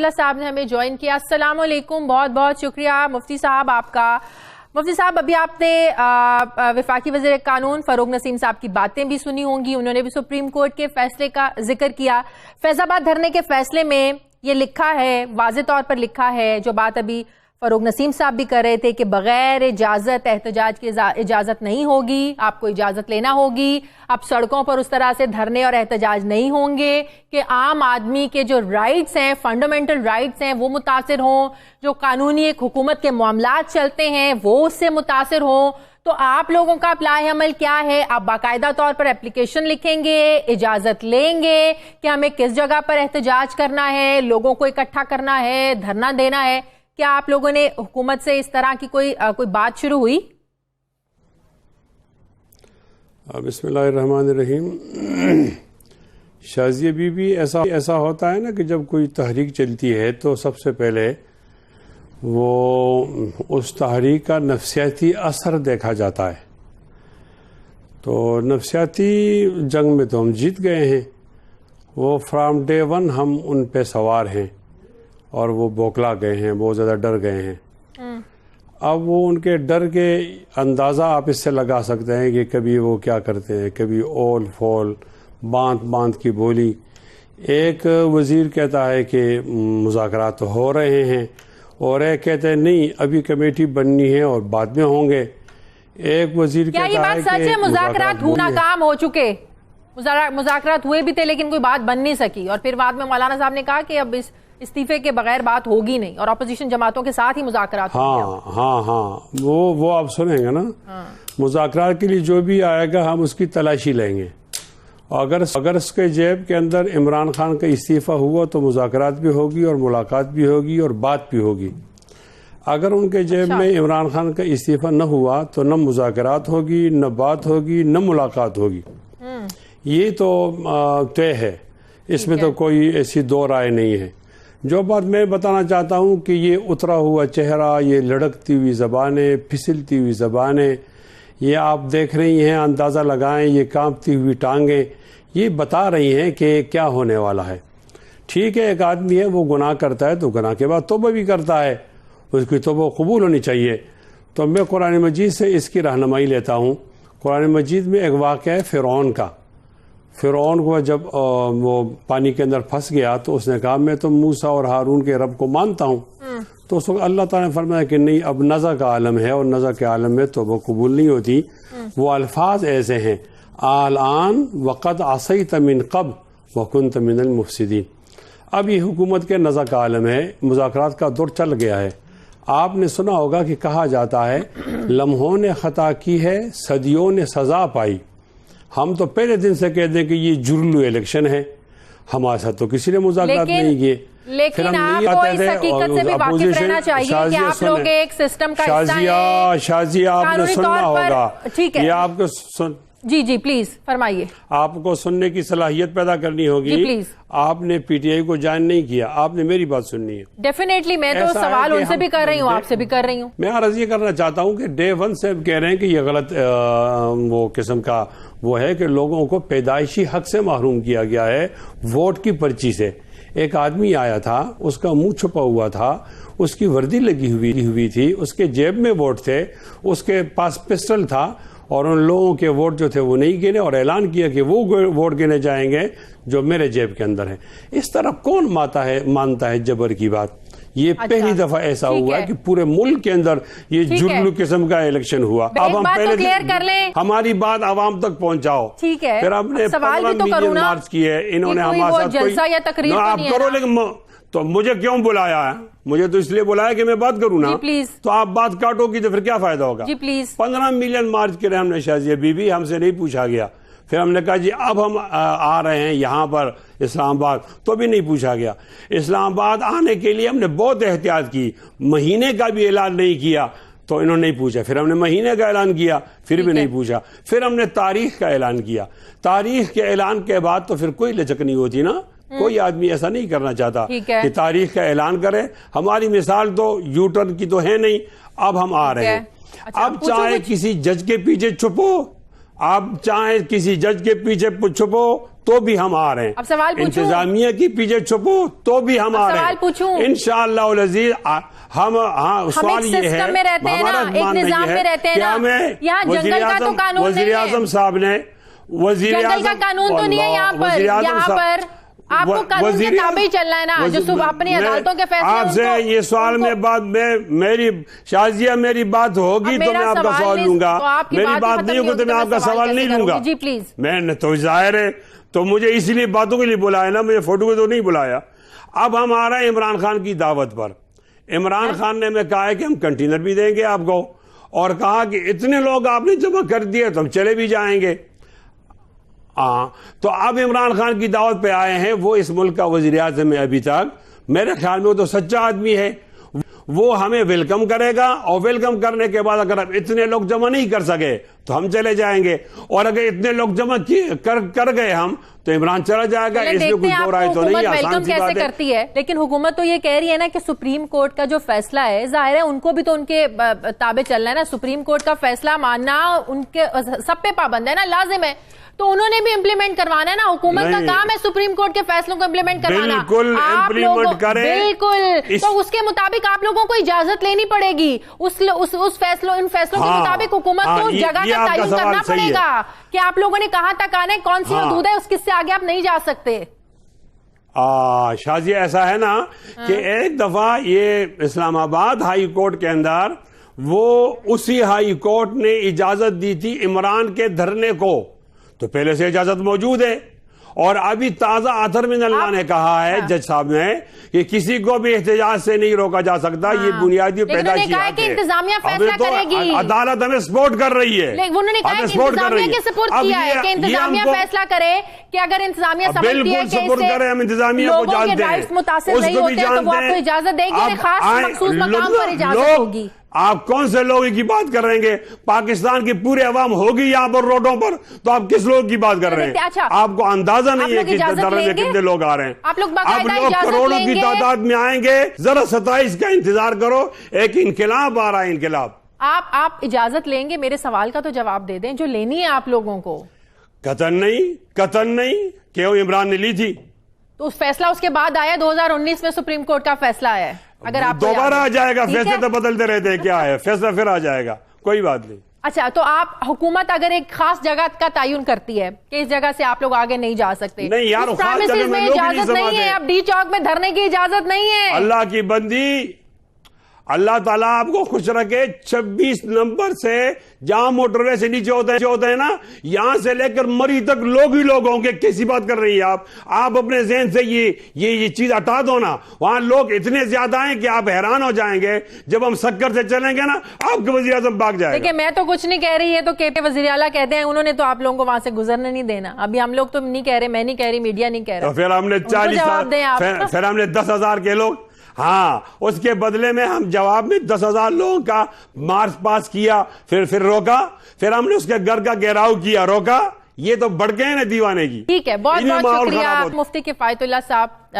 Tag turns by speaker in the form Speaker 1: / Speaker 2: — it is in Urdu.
Speaker 1: اطلس صاحب نے ہمیں جوائن کیا. السلام علیکم, بہت بہت شکریہ مفتی صاحب آپ کا. مفتی صاحب, ابھی آپ نے وفاقی وزیر قانون فاروق نسیم صاحب کی باتیں بھی سنی ہوں گی. انہوں نے بھی سپریم کورٹ کے فیصلے کا ذکر کیا. فیض آباد دھرنے کے فیصلے میں یہ لکھا ہے, واضح طور پر لکھا ہے, جو بات ابھی فاروق نسیم صاحب بھی کر رہے تھے کہ بغیر اجازت احتجاج کی اجازت نہیں ہوگی, آپ کو اجازت لینا ہوگی. اب سڑکوں پر اس طرح سے دھرنے اور احتجاج نہیں ہوں گے کہ عام آدمی کے جو رائٹس ہیں, فنڈامنٹل رائٹس ہیں, وہ متاثر ہوں, جو قانونی ایک حکومت کے معاملات چلتے ہیں وہ اس سے متاثر ہوں. تو آپ لوگوں کا اپلائی عمل کیا ہے؟ آپ باقاعدہ طور پر اپلیکیشن لکھیں گے, اجازت لیں گے کہ ہمیں کس جگہ پر احتجاج کرنا ہے, لوگوں کو اکٹھا کرنا ہے, دھرنا دینا ہے؟ کیا آپ لوگوں نے حکومت سے اس طرح کی کوئی بات شروع ہوئی؟
Speaker 2: بسم اللہ الرحمن الرحیم. شازیہ بی بی, ایسا ہوتا ہے نا کہ جب کوئی تحریک چلتی ہے تو سب سے پہلے وہ اس تحریک کا نفسیاتی اثر دیکھا جاتا ہے. تو نفسیاتی جنگ میں تو ہم جیت گئے ہیں. وہ فرام ڈے ون ہم ان پہ سوار ہیں اور وہ بوکلا گئے ہیں, بہت زیادہ ڈر گئے ہیں. اب وہ ان کے ڈر کے اندازہ آپ اس سے لگا سکتے ہیں کہ کبھی وہ کیا کرتے ہیں, کبھی اول فول, باندھ کی بولی. ایک وزیر کہتا ہے کہ مذاکرات ہو رہے ہیں اور ایک کہتے ہیں نہیں ابھی کمیٹی بننی ہے اور بعد میں ہوں گے. ایک وزیر کہتا ہے کہ
Speaker 1: کیا یہ بات سچ ہے مذاکرات ناکام ہو چکے؟ مذاکرات ہوئے بھی تھے لیکن کوئی بات بن نہیں سکی, اور پھر بعد میں مولانا صاحب نے کہا کہ اب اس استعفے کے بغیر بات ہوگی نہیں, اور اپوزیشن جماعتوں کے ساتھ ہی مذاکرات ہوں.
Speaker 2: ہاں وہ آپ سنیں گے نا. مذاکرات کے لیے جو بھی آئے گا ہم اس کی تلاشی لیں گے. اگر اس کے جیب کے اندر عمران خان کا استعفی ہوا تو مذاکرات بھی ہوگی اور ملاقات بھی ہوگی اور بات بھی ہوگی. اگر ان کے جیب میں عمران خان کا استعفی نہ ہوا تو نہ مذاکرات ہوگی, نہ بات ہوگی, نہ ملاقات ہوگی. یہ تو طے ہے, اس میں تو کوئی ایسی دو رائے نہیں ہے. جو بات میں بتانا چاہتا ہوں کہ یہ اترا ہوا چہرہ, یہ لڑکتی ہوئی زبانیں, پھسلتی ہوئی زبانیں, یہ آپ دیکھ رہی ہیں, اندازہ لگائیں, یہ کانپتی ہوئی ٹانگیں, یہ بتا رہی ہیں کہ کیا ہونے والا ہے. ٹھیک ہے, ایک آدمی ہے وہ گناہ کرتا ہے تو گناہ کے بعد توبہ بھی کرتا ہے, اس کی توبہ قبول ہونی چاہیے. تو میں قرآن مجید سے اس کی رہنمائی لیتا ہوں. قرآن مجید میں ایک واقعہ ہے فرعون کا. فرعون کو جب وہ پانی کے اندر پھنس گیا تو اس نے کہا میں تو موسیٰ اور ہارون کے رب کو مانتا ہوں. تو اس وقت اللہ تعالیٰ نے فرمایا کہ نہیں, اب نزع کا عالم ہے اور نزع کے عالم میں تو وہ قبول نہیں ہوتی. وہ الفاظ ایسے ہیں, الآن وقد عصیت من قبل وکنت من المفسدین. اب یہ حکومت کے نزع کا عالم ہے, مذاکرات کا دور چل گیا ہے. آپ نے سنا ہوگا کہ کہا جاتا ہے لمحوں نے خطا کی ہے, صدیوں نے سزا پائی. ہم تو پہلے دن سے کہتے ہیں کہ یہ جرلو الیکشن ہے, ہمارے ساتھ تو کسی نے مذاکرات نہیں کیے.
Speaker 1: لیکن آپ کو اس حقیقت سے بھی واقف رہنا چاہیے کہ آپ لوگ ایک سسٹم کا حصہ ہیں.
Speaker 2: شازیہ آپ نے سننا ہوگا,
Speaker 1: ٹھیک ہے,
Speaker 2: یہ آپ کو
Speaker 1: جی پلیز فرمائیے. آپ
Speaker 2: کو سننے کی صلاحیت پیدا کرنی ہوگی.
Speaker 1: پلیز.
Speaker 2: آپ نے پی ٹی آئی کو جوائن نہیں کیا, آپ نے میری بات سننی ہے.
Speaker 1: ڈیفینیٹلی میں تو سوال ان سے بھی کر رہی ہوں, آپ سے بھی کر رہی ہوں.
Speaker 2: میں عرض یہ کرنا چاہتا ہوں کہ ڈے ون سے کہہ رہے ہیں کہ یہ غلط وہ قسم کا وہ ہے کہ لوگوں کو پیدائشی حق سے محروم کیا گیا ہے ووٹ کی پرچی سے. ایک آدمی آیا تھا, اس کا منہ چھپا ہوا تھا, اس کی وردی لگی ہوئی تھی, اس کے جیب میں ووٹ تھے, اس کے پاس پسٹل تھا, اور ان لوگوں کے ووٹ جو تھے وہ نہیں گنے, اور اعلان کیا کہ وہ ووٹ گنے جائیں گے جو میرے جیب کے اندر ہیں. اس طرح کون مانتا ہے جبر کی بات؟ یہ پہلی دفعہ ایسا ہوا ہے کہ پورے ملک کے اندر یہ جرلو قسم کا الیکشن ہوا. اب ہم پہلے ہماری بات عوام تک پہنچاؤ.
Speaker 1: ٹھیک ہے,
Speaker 2: پھر ہم نے 15 ملین مارچ کی ہے, انہوں نے ہمارے ساتھ کوئی آپ کرو, لیکن تو مجھے کیوں بلایا ہے؟ مجھے تو اس لیے بلایا کہ میں بات کروں نا. تو آپ بات کاٹو گی تو پھر کیا فائدہ ہوگا؟ 15 ملین مارچ کے رہے ہم نے شازیہ بی بی, ہم سے نہیں پوچھا گیا. پھر ہم نے کہا جی اب ہم آ رہے ہیں یہاں پر اسلام آباد, تو بھی نہیں پوچھا گیا. اسلام آباد آنے کے لیے ہم نے بہت احتیاط کی, مہینے کا بھی اعلان نہیں کیا تو انہوں نے نہیں پوچھا. پھر ہم نے مہینے کا اعلان کیا, پھر بھی نہیں پوچھا. پھر ہم نے تاریخ کا اعلان کیا. تاریخ کے اعلان کے بعد تو پھر کوئی لچک نہیں ہوتی نا. کوئی آدمی ایسا نہیں کرنا چاہتا کہ تاریخ کا اعلان کرے. ہماری مثال تو یو ٹرن کی تو ہے نہیں. اب ہم آ رہے ہیں. اب چاہے کسی جج کے پیچھے چھپو, آپ چاہیں کسی جج کے پیچھے چھپو, تو بھی ہم آ رہے ہیں.
Speaker 1: اب سوال پوچھوں؟
Speaker 2: انتظامیہ کی پیچھے چھپو تو بھی ہم آ رہے ہیں.
Speaker 1: سوال پوچھوں؟
Speaker 2: انشاءاللہ العزیز ہم سوال یہ ہے ہمارا ماننا یہ ہے کہ ہمیں وزیر اعظم صاحب نے
Speaker 1: جنگل کا قانون تو نہیں ہے یہاں پر آپ کو قانون کے تابع ہی چلنا ہے نا، جو صبح اپنی عدالتوں کے فیصلے.
Speaker 2: آپ سے یہ سوال میں بات میری شازیہ میری بات ہوگی تو میں آپ کا سوال لوں گا، میری بات نہیں ہوگی تو میں آپ کا سوال نہیں لوں گا.
Speaker 1: جی پلیز.
Speaker 2: میں تو ظاہر ہے تو مجھے اس لیے باتوں کے لیے بلایا نا، مجھے فوٹو کو تو نہیں بلایا. اب ہم آ رہے ہیں عمران خان کی دعوت پر. عمران خان نے ہمیں کہا ہے کہ ہم کنٹینر بھی دیں گے آپ کو، اور کہا کہ اتنے لوگ آپ نے جمع کر دیے تو ہم چلے بھی جائیں گے. تو اب عمران خان کی دعوت پہ آئے ہیں. وہ اس ملک کا وزیر اعظم ہے ابھی تک، میرے خیال میں وہ تو سچا آدمی ہے. وہ ہمیں ویلکم کرے گا، اور ویلکم کرنے کے بعد اگر اتنے لوگ جمع نہیں کر سکے تو ہم چلے جائیں گے، اور اگر اتنے لوگ جمع کر گئے ہم تو عمران چلا جائے گا. اس میں کچھ دو رائے تو نہیں، آسان سی بات
Speaker 1: کرتی ہے. لیکن حکومت تو یہ کہہ رہی ہے نا کہ سپریم کورٹ کا جو فیصلہ ہے، ظاہر ہے ان کو بھی تو ان کے تابع چلنا ہے نا. سپریم کورٹ کا فیصلہ ماننا ان کے سب پہ پابند ہے نا، لازم ہے. تو انہوں نے بھی امپلیمنٹ کروانا ہے نا. حکومت کا کام ہے سپریم کورٹ کے فیصلوں کو امپلیمنٹ کروانا.
Speaker 2: بالکل امپلیمنٹ کریں.
Speaker 1: بالکل. تو اس کے مطابق آپ لوگوں کو اجازت لینی پڑے گی. ان فیصلوں کے مطابق حکومت کو جگہ کا تعین کرنا پڑے گا کہ آپ لوگوں نے کہاں تک آنا ہے، کون سی حدود ہے، اس کے سے آگے آپ نہیں جا سکتے.
Speaker 2: شازیہ ایسا ہے نا کہ ایک دفعہ یہ اسلام آباد ہائی کورٹ کے اندر وہ اسی ہائی کورٹ نے اجازت دی تھی عمران کے دھرنے کو، تو پہلے سے اجازت موجود ہے. اور ابھی تازہ آتھر من اللہ نے کہا ہے جج صاحب نے کہ کسی کو بھی احتجاج سے نہیں روکا جا سکتا. یہ بنیادی پیدائشیات ہے.
Speaker 1: انتظامیہ فیصلہ کرے گی،
Speaker 2: عدالت ہمیں سپورٹ کر رہی ہے.
Speaker 1: انہوں نے کہا کہ انتظامیہ کے سپورٹ کیا ہے کہ انتظامیہ فیصلہ کرے کہ اگر انتظامیہ سمجھتی ہے کہ
Speaker 2: سپورٹ کرے، ہم انتظامیہ کو جانتے ہیں،
Speaker 1: متاثر نہیں ہوتے تو وہ آپ کو اجازت دے گی، خاص مخصوص مقام پر اجازت ہوگی.
Speaker 2: آپ کون سے لوگوں کی بات کر رہے ہیں؟ پاکستان کی پورے عوام ہوگی یہاں پر روڈوں پر، تو آپ کس لوگ کی بات کر رہے ہیں؟ آپ کو اندازہ نہیں ہے کہ دھرنے میں کتنے لوگ آ رہے ہیں.
Speaker 1: آپ لوگ
Speaker 2: کروڑوں کی تعداد میں آئیں گے. ذرا 27 کا انتظار کرو، ایک انقلاب آ رہا ہے. انقلاب.
Speaker 1: آپ اجازت لیں گے؟ میرے سوال کا تو جواب دے دیں جو لینی ہے آپ لوگوں کو.
Speaker 2: قطعاً نہیں کہ عمران نے لی تھی.
Speaker 1: تو فیصلہ اس کے بعد آیا 2019 میں سپریم کورٹ کا فیصلہ آیا ہے. اگر آپ
Speaker 2: دوبارہ آ جائے گا، فیصلے تو بدلتے رہتے ہیں. کیا ہے فیصلہ پھر آ جائے گا، کوئی بات نہیں.
Speaker 1: اچھا، تو آپ حکومت اگر ایک خاص جگہ کا تعین کرتی ہے کہ اس جگہ سے آپ لوگ آگے نہیں جا سکتے،
Speaker 2: نہیں یار، خاص جگہ میں
Speaker 1: اجازت نہیں ہے. اب ڈی چوک میں دھرنے کی اجازت نہیں ہے.
Speaker 2: اللہ کی بندی، اللہ تعالیٰ آپ کو خوش رکھے. 26 نمبر سے جہاں موٹر وے سے نیچے ہوتے ہیں نا، یہاں سے لے کر مری تک لوگ ہی لوگ ہوں گے. کیسی بات کر رہی ہیں آپ اپنے ذہن سے یہ چیز ہٹا دو نا. وہاں لوگ اتنے زیادہ ہیں کہ آپ حیران ہو جائیں گے. جب ہم سکر سے چلیں گے نا، آپ کے وزیر اعظم بھاگ جائے گا.
Speaker 1: دیکھیں، میں تو کچھ نہیں کہہ رہی ہے، تو کے پی وزیر اعلیٰ کہتے ہیں انہوں نے تو آپ لوگوں کو وہاں سے گزرنے نہیں دینا. ابھی ہم لوگ تو نہیں کہہ رہے، میں نہیں کہہ رہی، میڈیا نہیں کہہ رہا.
Speaker 2: پھر ہم نے 40، پھر ہم نے 10,000 کے لوگ، اس کے بدلے میں ہم جواب میں 10,000 لوگوں کا مارچ پاس کیا، پھر روکا. پھر ہم نے اس کے گھر کا گھیراؤ کیا، روکا. یہ تو بڑھ گئے نا دیوانے کی.
Speaker 1: ٹھیک ہے، بہت بہت شکریہ مفتی کفایت اللہ صاحب.